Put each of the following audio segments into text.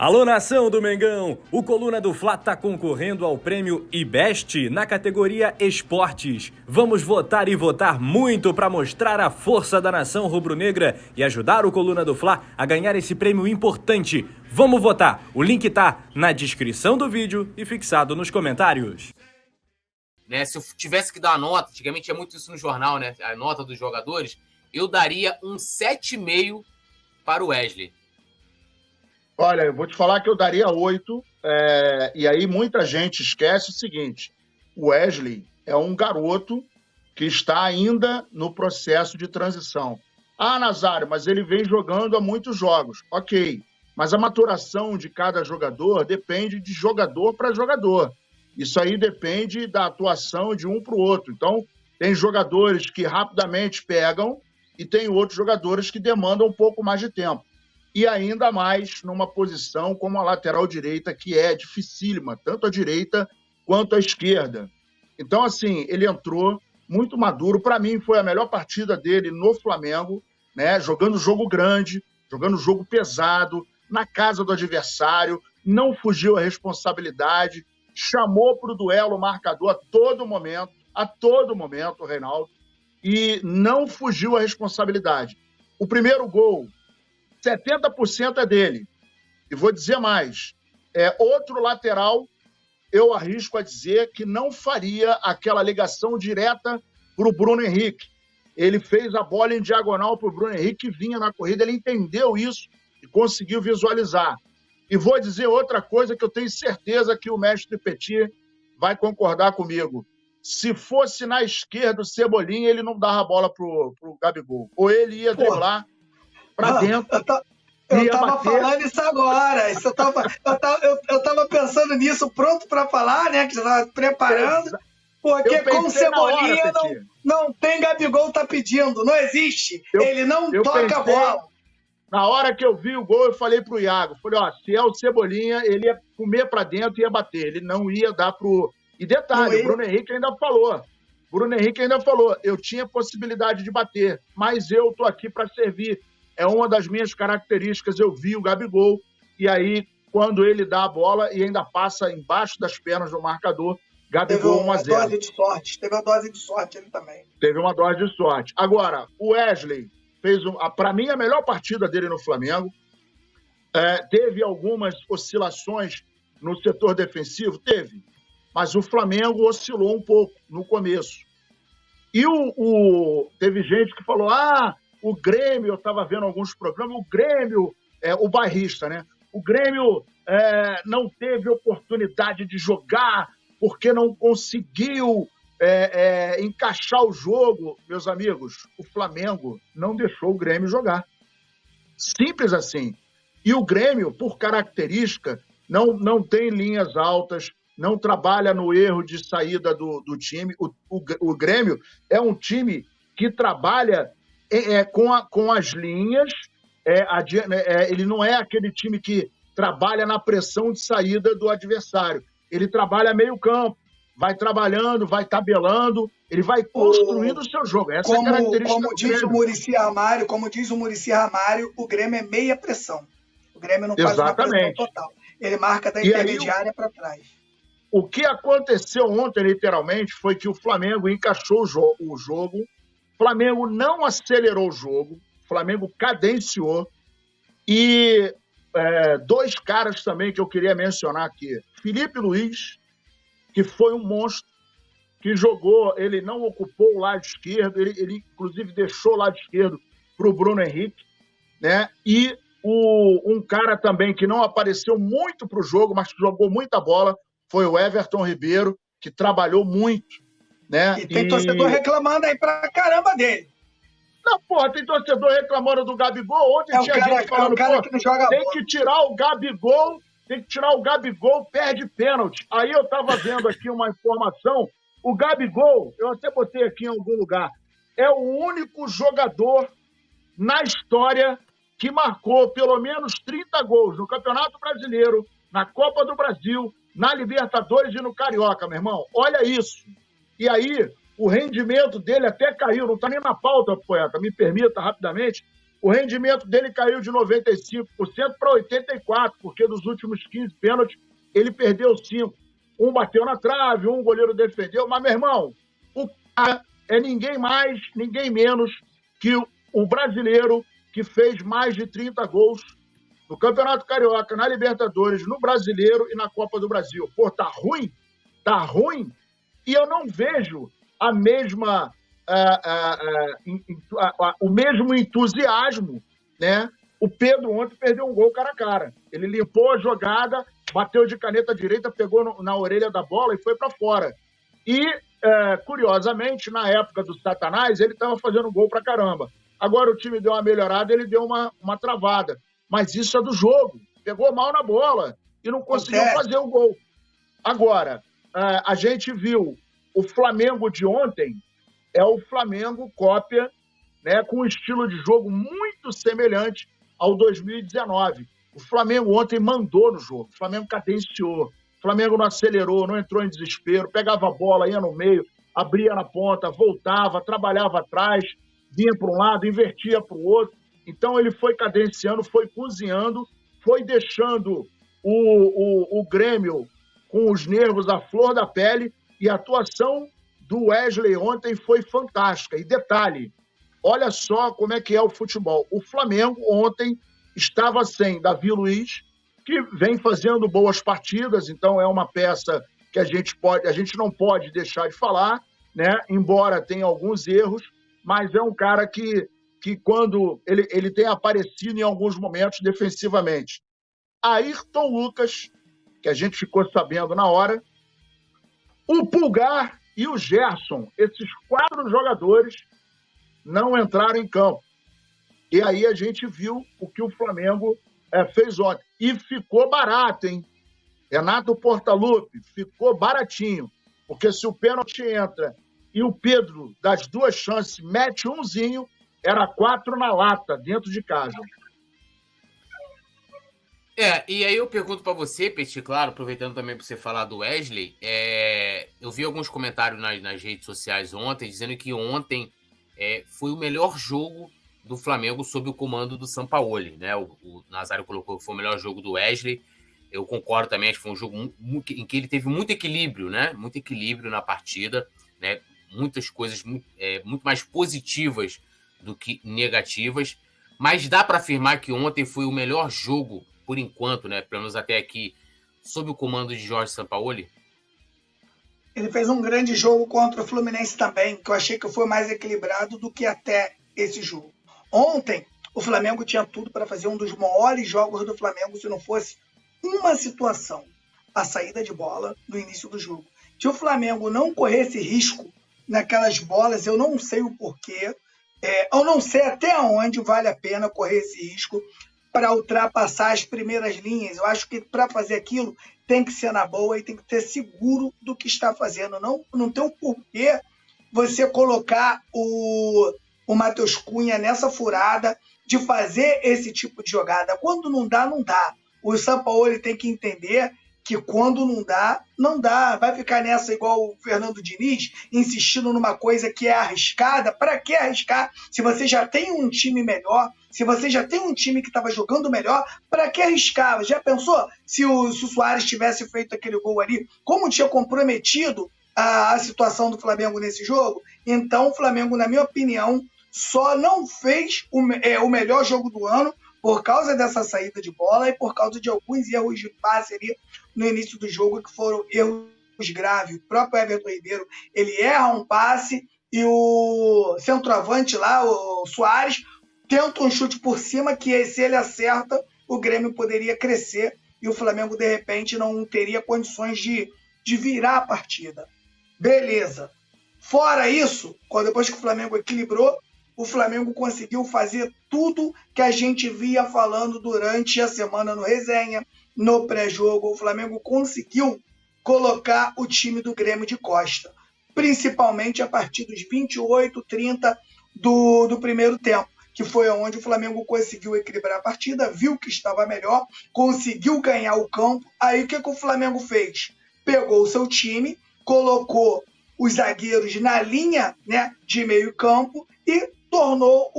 Alô, nação do Mengão! O Coluna do Fla tá concorrendo ao prêmio IBEST na categoria Esportes. Vamos votar e votar muito para mostrar a força da nação rubro-negra e ajudar o Coluna do Fla a ganhar esse prêmio importante. Vamos votar! O link tá na descrição do vídeo e fixado nos comentários. Se eu tivesse que dar uma nota, antigamente tinha muito isso no jornal, né? A nota dos jogadores, eu daria um 7,5 para o Wesley. Olha, eu vou te falar que eu daria 8, e aí muita gente esquece o seguinte: o Wesley é um garoto que está ainda no processo de transição. Ah, Nazário, mas ele vem jogando há muitos jogos. Ok, mas a maturação de cada jogador depende de jogador para jogador. Isso aí depende da atuação de um para o outro. Então, tem jogadores que rapidamente pegam e tem outros jogadores que demandam um pouco mais de tempo. E ainda mais numa posição como a lateral direita, que é dificílima, tanto a direita quanto a esquerda. Então, assim, ele entrou muito maduro. Para mim, foi a melhor partida dele no Flamengo, né? Jogando jogo grande, jogando jogo pesado, na casa do adversário, não fugiu à responsabilidade, chamou para o duelo o marcador a todo momento, Reinaldo, e não fugiu à responsabilidade. O primeiro gol, 70% é dele. E vou dizer mais, outro lateral, eu arrisco a dizer que não faria aquela ligação direta para o Bruno Henrique. Ele fez a bola em diagonal para o Bruno Henrique, que vinha na corrida, ele entendeu isso e conseguiu visualizar. E vou dizer outra coisa que eu tenho certeza que o mestre Petit vai concordar comigo. Se fosse na esquerda o Cebolinha, ele não dava a bola para o Gabigol. Ou ele ia driblar para dentro. Eu tava falando isso agora. Eu tava pensando nisso, pronto para falar, né? Que você tava preparando. Porque com o Cebolinha não tem Gabigol tá pedindo. Não existe. Ele não toca a bola. Na hora que eu vi o gol, eu falei pro Iago. Falei, se é o Cebolinha, ele ia comer para dentro e ia bater. Ele não ia dar pro... E detalhe, o Bruno Henrique ainda falou. Eu tinha possibilidade de bater, mas eu tô aqui para servir. É uma das minhas características. Eu vi o Gabigol, e aí, quando ele dá a bola e ainda passa embaixo das pernas do marcador, Gabigol 1-0. Teve uma dose de sorte ele também. Teve uma dose de sorte. Agora, o Wesley fez, para mim, a melhor partida dele no Flamengo. Teve algumas oscilações no setor defensivo? Teve. Mas o Flamengo oscilou um pouco no começo. E teve gente que falou, o Grêmio, eu estava vendo alguns programas, o Grêmio, o bairrista, né? O Grêmio não teve oportunidade de jogar porque não conseguiu encaixar o jogo. Meus amigos, o Flamengo não deixou o Grêmio jogar. Simples assim. E o Grêmio, por característica, não tem linhas altas, não trabalha no erro de saída do time. O Grêmio é um time que trabalha com as linhas. Ele não é aquele time que trabalha na pressão de saída do adversário. Ele trabalha meio campo, vai trabalhando, vai tabelando, ele vai construindo o seu jogo. Essa é a característica como diz o Muricy Ramalho, o Grêmio é meia pressão. O Grêmio não faz uma pressão total. Ele marca da intermediária para trás. O que aconteceu ontem, literalmente, foi que o Flamengo encaixou o jogo, o Flamengo não acelerou o jogo, o Flamengo cadenciou, e dois caras também que eu queria mencionar aqui. Felipe Luiz, que foi um monstro, que jogou, ele não ocupou o lado esquerdo, ele inclusive deixou o lado esquerdo para o Bruno Henrique, né? E um cara também que não apareceu muito para o jogo, mas que jogou muita bola, foi o Everton Ribeiro, que trabalhou muito, né? E tem torcedor reclamando aí pra caramba dele. Não, porra, tem torcedor reclamando do Gabigol. Ontem tinha gente falando, que não joga tem bola. que tirar o Gabigol, perde pênalti. Aí eu tava vendo aqui uma informação, o Gabigol, eu até botei aqui em algum lugar, é o único jogador na história que marcou pelo menos 30 gols no Campeonato Brasileiro, na Copa do Brasil, na Libertadores e no Carioca, meu irmão. Olha isso. E aí, o rendimento dele até caiu, não está nem na pauta, poeta, me permita rapidamente, O rendimento dele caiu de 95% para 84%, porque dos últimos 15 pênaltis, ele perdeu 5. Um bateu na trave, um goleiro defendeu. Mas, meu irmão, o cara é ninguém mais, ninguém menos que o brasileiro que fez mais de 30 gols no Campeonato Carioca, na Libertadores, no Brasileiro e na Copa do Brasil. Pô, tá ruim? Tá ruim? E eu não vejo a mesma... o mesmo entusiasmo, né? O Pedro ontem perdeu um gol cara a cara. Ele limpou a jogada, bateu de caneta direita, pegou na orelha da bola e foi para fora. E, curiosamente, na época do Satanás, ele estava fazendo gol pra caramba. Agora o time deu uma melhorada, ele deu uma travada. Mas isso é do jogo. Pegou mal na bola e não conseguiu fazer o gol. Agora, a gente viu o Flamengo de ontem, é o Flamengo cópia, né, com um estilo de jogo muito semelhante ao 2019. O Flamengo ontem mandou no jogo, o Flamengo cadenciou, o Flamengo não acelerou, não entrou em desespero, pegava a bola, ia no meio, abria na ponta, voltava, trabalhava atrás, vinha para um lado, invertia para o outro. Então ele foi cadenciando, foi cozinhando, foi deixando o Grêmio com os nervos à flor da pele, e a atuação do Wesley ontem foi fantástica. E detalhe, olha só como é que é o futebol. O Flamengo ontem estava sem Davi Luiz, que vem fazendo boas partidas, então é uma peça que a gente não pode deixar de falar, né? Embora tenha alguns erros, mas é um cara que quando ele tem aparecido em alguns momentos defensivamente. Ayrton Lucas, que a gente ficou sabendo na hora, o Pulgar e o Gerson, esses 4 jogadores não entraram em campo. E aí a gente viu o que o Flamengo fez ontem. E ficou barato, hein? Renato Portaluppi, ficou baratinho. Porque se o pênalti entra e o Pedro, das 2 chances, mete umzinho, era 4 na lata, dentro de casa. E aí eu pergunto para você, Petit, claro, aproveitando também para você falar do Wesley, eu vi alguns comentários nas redes sociais ontem, dizendo que ontem foi o melhor jogo do Flamengo sob o comando do Sampaoli, né? O Nazário colocou que foi o melhor jogo do Wesley. Eu concordo também, acho que foi um jogo em que ele teve muito equilíbrio, né? Muito equilíbrio na partida, né? Muitas coisas muito mais positivas do que negativas, mas dá para afirmar que ontem foi o melhor jogo, por enquanto, né? Pelo menos até aqui, sob o comando de Jorge Sampaoli. Ele fez um grande jogo contra o Fluminense também, que eu achei que foi mais equilibrado do que até esse jogo. Ontem, o Flamengo tinha tudo para fazer um dos maiores jogos do Flamengo se não fosse uma situação, a saída de bola no início do jogo. Se o Flamengo não corresse risco naquelas bolas, eu não sei o porquê, eu não sei até onde vale a pena correr esse risco para ultrapassar as primeiras linhas. Eu acho que para fazer aquilo tem que ser na boa e tem que ter seguro do que está fazendo. Não tem o porquê você colocar o Matheus Cunha nessa furada de fazer esse tipo de jogada. Quando não dá, não dá. O Sampaoli tem que entender que quando não dá, não dá. Vai ficar nessa igual o Fernando Diniz, insistindo numa coisa que é arriscada. Para que arriscar? Se você já tem um time melhor, se você já tem um time que estava jogando melhor, para que arriscar? Já pensou se o Suárez tivesse feito aquele gol ali? Como tinha comprometido a situação do Flamengo nesse jogo? Então o Flamengo, na minha opinião, só não fez o melhor jogo do ano por causa dessa saída de bola e por causa de alguns erros de passe ali no início do jogo, que foram erros graves. O próprio Everton Ribeiro, ele erra um passe e o centroavante lá, o Suárez, tenta um chute por cima que, se ele acerta, o Grêmio poderia crescer e o Flamengo, de repente, não teria condições de virar a partida. Beleza. Fora isso, depois que o Flamengo equilibrou, o Flamengo conseguiu fazer tudo que a gente via falando durante a semana no resenha, no pré-jogo. O Flamengo conseguiu colocar o time do Grêmio de costa, principalmente a partir dos 28, 30 do primeiro tempo, que foi onde o Flamengo conseguiu equilibrar a partida, viu que estava melhor, conseguiu ganhar o campo. Aí o que o Flamengo fez? Pegou o seu time, colocou os zagueiros na linha, né, de meio campo e tornou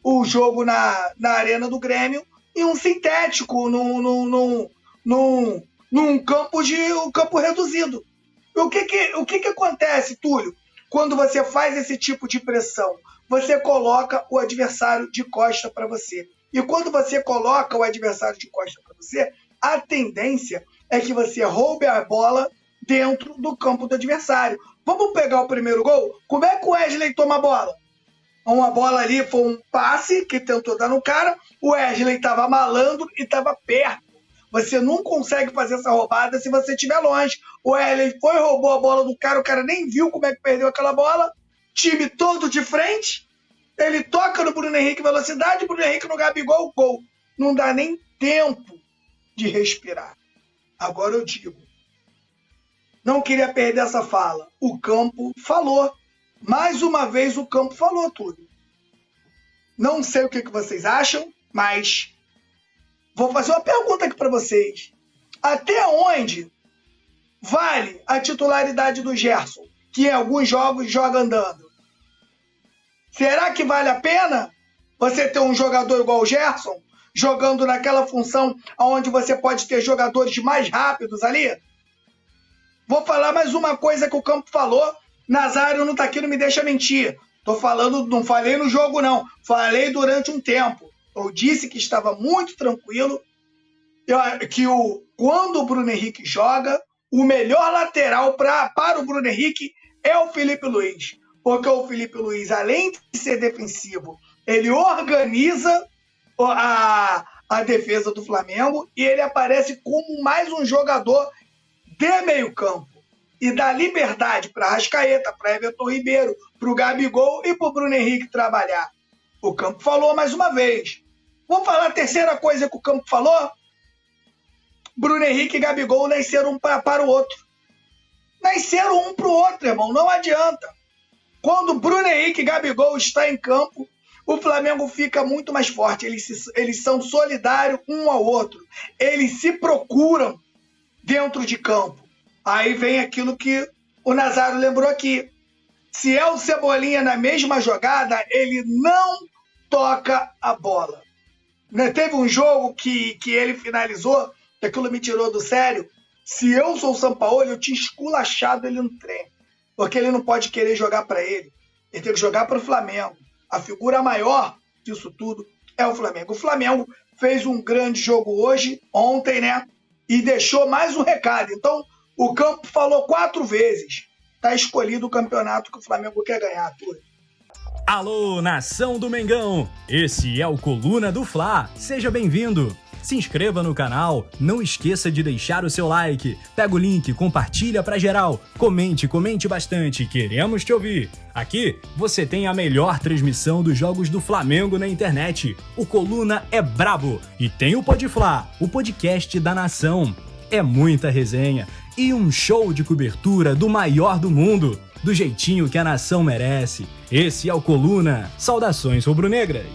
o jogo na Arena do Grêmio em um sintético, num campo reduzido. O que acontece, Túlio, quando você faz esse tipo de pressão? Você coloca o adversário de costa para você. E quando você coloca o adversário de costa para você, a tendência é que você roube a bola dentro do campo do adversário. Vamos pegar o primeiro gol? Como é que o Wesley toma a bola? Uma bola ali foi um passe que tentou dar no cara, o Wesley estava malandro e estava perto. Você não consegue fazer essa roubada se você estiver longe. O Wesley foi e roubou a bola do cara, o cara nem viu como é que perdeu aquela bola. Time todo de frente, ele toca no Bruno Henrique velocidade, Bruno Henrique no Gabigol, gol. Não dá nem tempo de respirar. Agora eu digo, não queria perder essa fala. O campo falou. Mais uma vez o campo falou tudo. Não sei o que vocês acham, mas vou fazer uma pergunta aqui para vocês. Até onde vale a titularidade do Gerson, que em alguns jogos joga andando? Será que vale a pena você ter um jogador igual o Gerson, jogando naquela função onde você pode ter jogadores mais rápidos ali? Vou falar mais uma coisa que o campo falou. Nazário não tá aqui, não me deixa mentir. Tô falando, não falei no jogo não, falei durante um tempo. Eu disse que estava muito tranquilo, que quando o Bruno Henrique joga, o melhor lateral para o Bruno Henrique é o Felipe Luiz. Porque o Felipe Luiz, além de ser defensivo, ele organiza a defesa do Flamengo e ele aparece como mais um jogador de meio campo. E dá liberdade para Arrascaeta, para Everton Ribeiro, para o Gabigol e para o Bruno Henrique trabalhar. O campo falou mais uma vez. Vamos falar a terceira coisa que o campo falou? Bruno Henrique e Gabigol nasceram um para o outro. Nasceram um para o outro, irmão. Não adianta. Quando Bruno Henrique e Gabigol estão em campo, o Flamengo fica muito mais forte. Eles são solidários um ao outro. Eles se procuram dentro de campo. Aí vem aquilo que o Nazário lembrou aqui. Se é o Cebolinha na mesma jogada, ele não toca a bola. Teve um jogo que ele finalizou, que aquilo me tirou do sério. Se eu sou o Sampaoli, eu tinha esculachado ele no treino. Porque ele não pode querer jogar para ele. Ele tem que jogar para o Flamengo. A figura maior disso tudo é o Flamengo. O Flamengo fez um grande jogo hoje, ontem, né? E deixou mais um recado. Então, o campo falou 4 vezes. Tá escolhido o campeonato que o Flamengo quer ganhar, Túlio. Alô, nação do Mengão! Esse é o Coluna do Fla. Seja bem-vindo! Se inscreva no canal, não esqueça de deixar o seu like, pega o link, compartilha pra geral, comente bastante, queremos te ouvir. Aqui você tem a melhor transmissão dos jogos do Flamengo na internet. O Coluna é brabo e tem o Pod Fla, o podcast da nação. É muita resenha e um show de cobertura do maior do mundo, do jeitinho que a nação merece. Esse é o Coluna. Saudações rubro-negras!